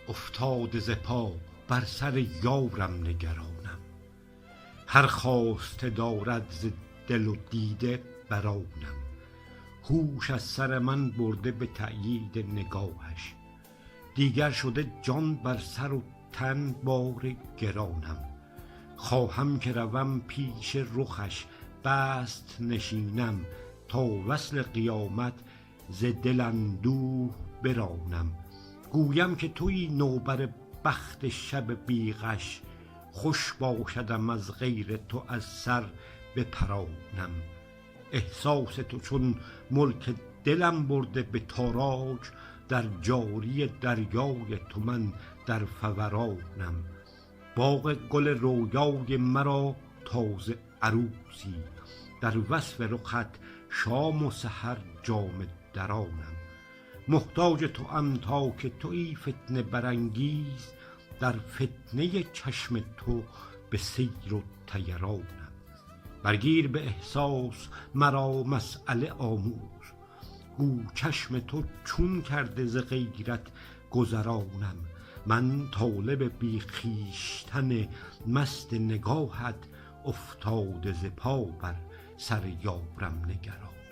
افتاده ز پا بر سر یارم نگرانم. هر خواسته دارد ز دل و دیده برانم. هوش از سر من برده به تأیید نگاهش، دیگر شده جان بر سر و تن بار گرانم. خواهم که روم پیش رخش بست نشینم، تا وصل قیامت ز دل اندوه برانم. گویم که تویی نوبر بخت شب بی غش، خوش باشدم از غیر تو از سر بپرانم. احساس تو چون ملک دلم برده به تاراج، در جاری دریای تو من در فورانم. باغ گل رویای مرا تازه عروسی، در وصف رخت شام و سحر جامه درانم. محتاج توام تا که تویی فتنه برانگیز، در فتنه چشم تو به سیر و طیرانم. برگیر به احساس مرا مسأله آموز، گو چشم تو چون کرده ز غیرت گذرانم. من طالب بی خویشتن مست نگاهت، افتاده ز پا بر سر یارم نگرانم.